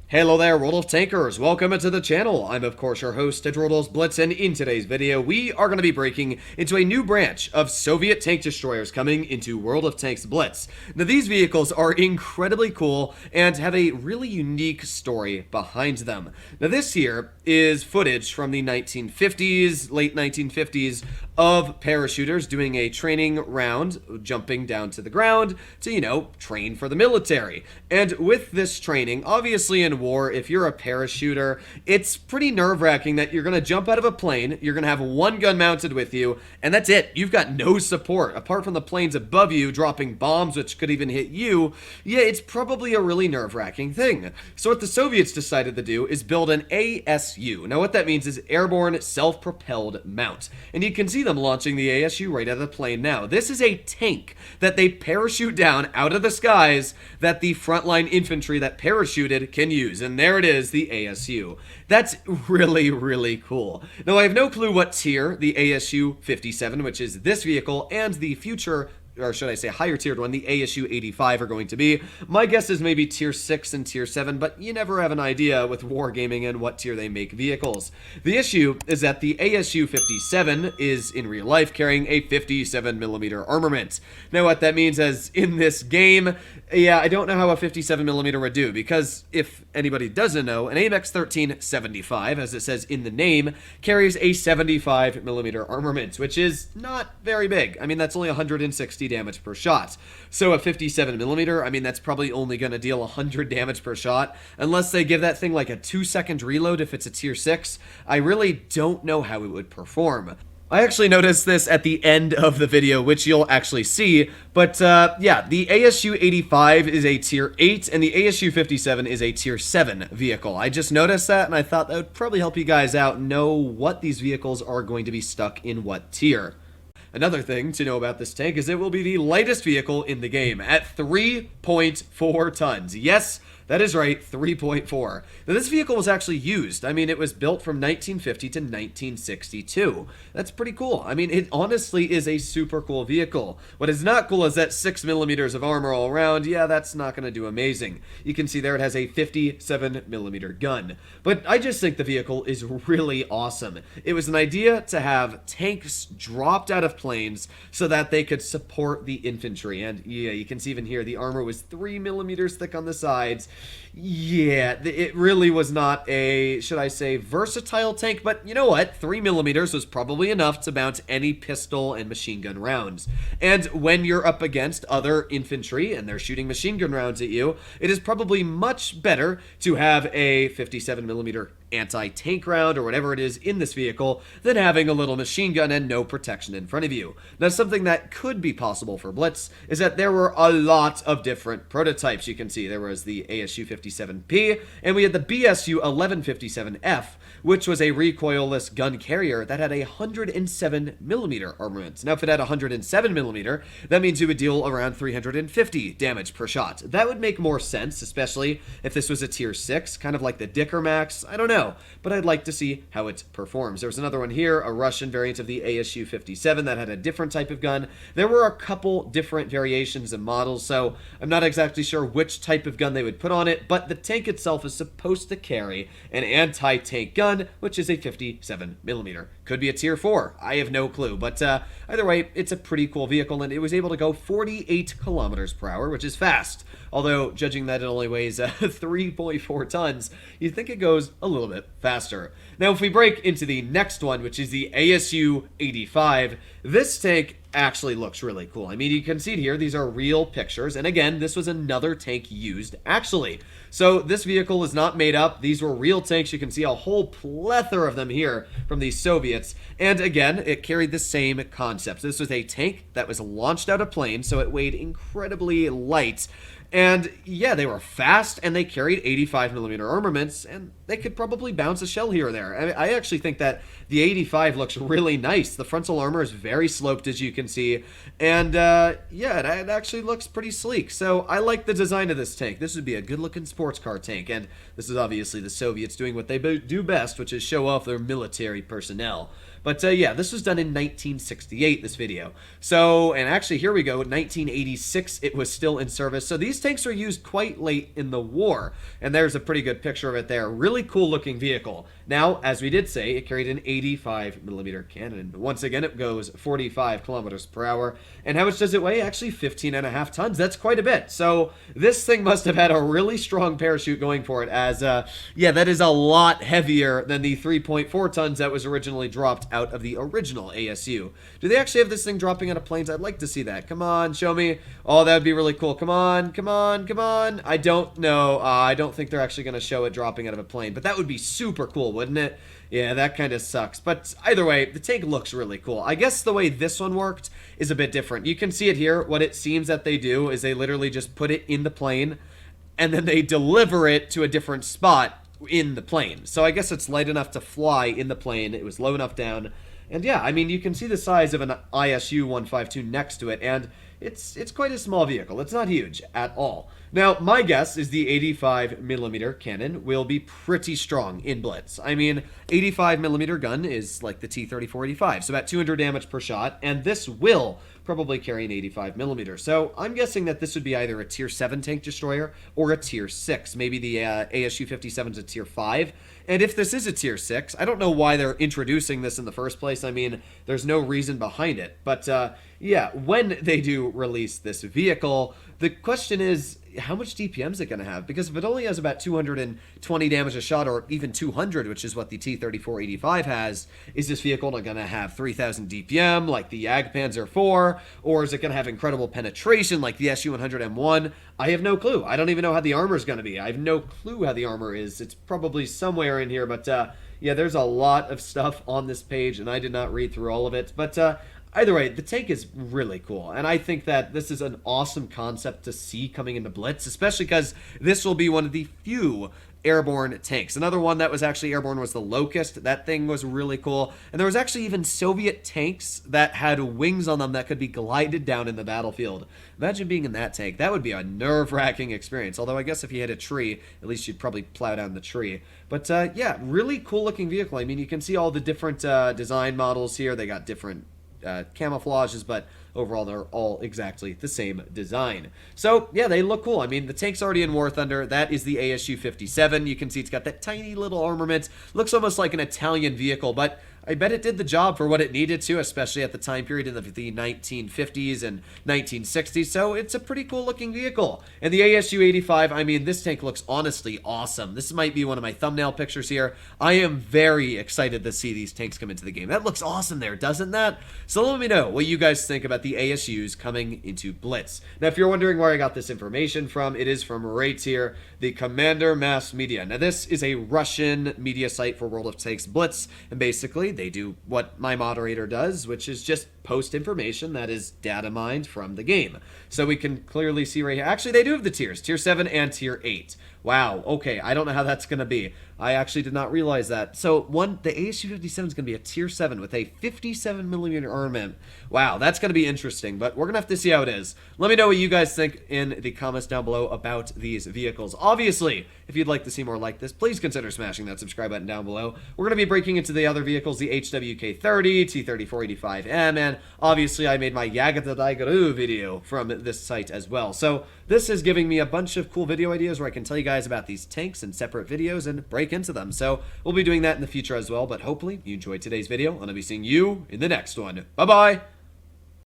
Hello there, World of Tankers. Welcome into the channel. I'm, of course, your host, Droodles, Blitz, and in today's video, we are going to be breaking into a new branch of Soviet tank destroyers coming into World of Tanks Blitz. Now, these vehicles are incredibly cool and have a really unique story behind them. Now, this here is footage from the 1950s, late 1950s, of parachuters doing a training round, jumping down to the ground to, train for the military. And with this training, obviously in war, if you're a parachuter, it's pretty nerve-wracking that you're going to jump out of a plane, you're going to have one gun mounted with you, and that's it. You've got no support. Apart from the planes above you dropping bombs, which could even hit you, yeah, it's probably a really nerve-wracking thing. So what the Soviets decided to do is build an ASU. Now what that means is Airborne Self-Propelled Mount. And you can see them launching the ASU right out of the plane now. This is a tank that they parachute down out of the skies that the frontline infantry that parachuted can use. And there it is, the ASU. That's really, really cool. Now, I have no clue what tier the ASU 57, which is this vehicle, and the future, or should I say higher tiered one, the ASU 85 are going to be. My guess is maybe tier 6 and tier 7, but you never have an idea with wargaming and what tier they make vehicles. The issue is that the ASU 57 is in real life carrying a 57mm armament. Now what that means is in this game, yeah, I don't know how a 57mm would do, because if anybody doesn't know, an AMX 1375, as it says in the name, carries a 75mm armament, which is not very big. I mean, that's only 160 damage per shot. So a 57mm, I mean, that's probably only going to deal 100 damage per shot, unless they give that thing like a 2-second reload if it's a tier 6. I really don't know how it would perform. I actually noticed this at the end of the video, which you'll actually see, but yeah, the ASU 85 is a tier 8, and the ASU 57 is a tier 7 vehicle. I just noticed that, and I thought that would probably help you guys out know what these vehicles are going to be stuck in what tier. Another thing to know about this tank is it will be the lightest vehicle in the game at 3.4 tons. Yes, that is right, 3.4. Now, this vehicle was actually used. I mean, it was built from 1950 to 1962. That's pretty cool. I mean, it honestly is a super cool vehicle. What is not cool is that 6mm of armor all around. Yeah, that's not going to do amazing. You can see there it has a 57mm gun. But I just think the vehicle is really awesome. It was an idea to have tanks dropped out of planes so that they could support the infantry. And yeah, you can see even here, the armor was 3mm thick on the sides. Yeah, it really was not a, should I say, versatile tank, but you know what? 3mm was probably enough to mount any pistol and machine gun rounds. And when you're up against other infantry and they're shooting machine gun rounds at you, it is probably much better to have a 57mm anti-tank round or whatever it is in this vehicle than having a little machine gun and no protection in front of you. Now, something that could be possible for Blitz is that there were a lot of different prototypes. You can see there was the ASU 57P, and we had the BSU 1157F, which was a recoilless gun carrier that had a 107mm armament. Now, if it had 107mm, that means it would deal around 350 damage per shot. That would make more sense, especially if this was a tier 6, kind of like the Dicker Max. I don't know, but I'd like to see how it performs. There was another one here, a Russian variant of the ASU 57 that had a different type of gun. There were a couple different variations and models, so I'm not exactly sure which type of gun they would put on it, but the tank itself is supposed to carry an anti-tank gun, which is a 57mm. Could be a tier 4. I have no clue, but either way, it's a pretty cool vehicle, and it was able to go 48 kilometers per hour, which is fast. Although, judging that it only weighs 3.4 tons, you'd think it goes a little bit faster. Now, if we break into the next one, which is the ASU 85, this tank actually looks really cool. I mean, you can see it here. These are real pictures. And again, this was another tank used, actually. So this vehicle is not made up. These were real tanks. You can see a whole plethora of them here from the Soviets. And again, it carried the same concepts. This was a tank that was launched out of plane, so it weighed incredibly light. And yeah, they were fast, and they carried 85mm armaments, and they could probably bounce a shell here or there. I actually think that the 85 looks really nice. The frontal armor is very sloped, as you can see, and yeah, it actually looks pretty sleek. So I like the design of this tank. This would be a good-looking sports car tank, and this is obviously the Soviets doing what they do best, which is show off their military personnel. But yeah, this was done in 1968, this video. So, and actually here we go, 1986 it was still in service. So these tanks were used quite late in the war. And there's a pretty good picture of it there. Really cool looking vehicle. Now, as we did say, it carried an 85mm cannon. Once again, it goes 45 kilometers per hour. And how much does it weigh? Actually, 15.5 tons. That's quite a bit. So this thing must have had a really strong parachute going for it, as, yeah, that is a lot heavier than the 3.4 tons that was originally dropped out of the original ASU. Do they actually have this thing dropping out of planes? I'd like to see that. Come on, show me. Oh, that would be really cool. Come on, come on, come on. I don't know. I don't think they're actually going to show it dropping out of a plane, but that would be super cool, wouldn't it? Yeah, that kind of sucks. But either way, the tank looks really cool. I guess the way this one worked is a bit different. You can see it here. What it seems that they do is they literally just put it in the plane, and then they deliver it to a different spot in the plane. So I guess it's light enough to fly in the plane. It was low enough down. And yeah, I mean, you can see the size of an ISU 152 next to it, and it's quite a small vehicle. It's not huge at all. Now, my guess is the 85mm cannon will be pretty strong in Blitz. I mean, 85mm gun is like the T-34-85, so about 200 damage per shot, and this will probably carry an 85mm. So I'm guessing that this would be either a Tier 7 tank destroyer or a Tier 6. Maybe the ASU-57 is a Tier 5. And if this is a Tier 6, I don't know why they're introducing this in the first place. I mean, there's no reason behind it. But yeah, when they do release this vehicle, the question is, how much DPM is it going to have? Because if it only has about 220 damage a shot, or even 200, which is what the T-34-85 has, is this vehicle going to have 3,000 DPM like the Jagdpanzer IV, or is it going to have incredible penetration like the SU-100M1? I have no clue. I don't even know how the armor is going to be. I have no clue how the armor is. It's probably somewhere in here, but yeah, there's a lot of stuff on this page, and I did not read through all of it, but either way, the tank is really cool, and I think that this is an awesome concept to see coming into Blitz, especially because this will be one of the few airborne tanks. Another one that was actually airborne was the Locust. That thing was really cool, and there was actually even Soviet tanks that had wings on them that could be glided down in the battlefield. Imagine being in that tank. That would be a nerve-wracking experience, although I guess if you hit a tree, at least you'd probably plow down the tree. But yeah, really cool-looking vehicle. I mean, you can see all the different design models here. They got different camouflages, but overall they're all exactly the same design. So yeah, they look cool. I mean, the tank's already in War Thunder. That is the ASU-57. You can see it's got that tiny little armament. Looks almost like an Italian vehicle, but I bet it did the job for what it needed to, especially at the time period in the 1950s and 1960s, so it's a pretty cool looking vehicle. And the ASU-85, I mean, this tank looks honestly awesome. This might be one of my thumbnail pictures here. I am very excited to see these tanks come into the game. That looks awesome there, doesn't that? So let me know what you guys think about the ASUs coming into Blitz. Now, if you're wondering where I got this information from, it is from right here, the Commander Mass Media. Now, this is a Russian media site for World of Tanks Blitz, and basically they do what my moderator does, which is just post information that is data mined from the game. So we can clearly see right here. Actually, they do have the tiers, Tier 7 and Tier 8. Wow, okay, I don't know how that's going to be. I actually did not realize that. So, the ASU-57 is going to be a Tier 7 with a 57mm armament. Wow, that's going to be interesting, but we're going to have to see how it is. Let me know what you guys think in the comments down below about these vehicles. Obviously, if you'd like to see more like this, please consider smashing that subscribe button down below. We're going to be breaking into the other vehicles, the HWK-30, T-34-85M, and obviously I made my Yagata Daigaru video from this site as well. So, this is giving me a bunch of cool video ideas where I can tell you guys about these tanks in separate videos and break into them. So we'll be doing that in the future as well, but hopefully you enjoyed today's video, and I'll be seeing you in the next one. Bye-bye!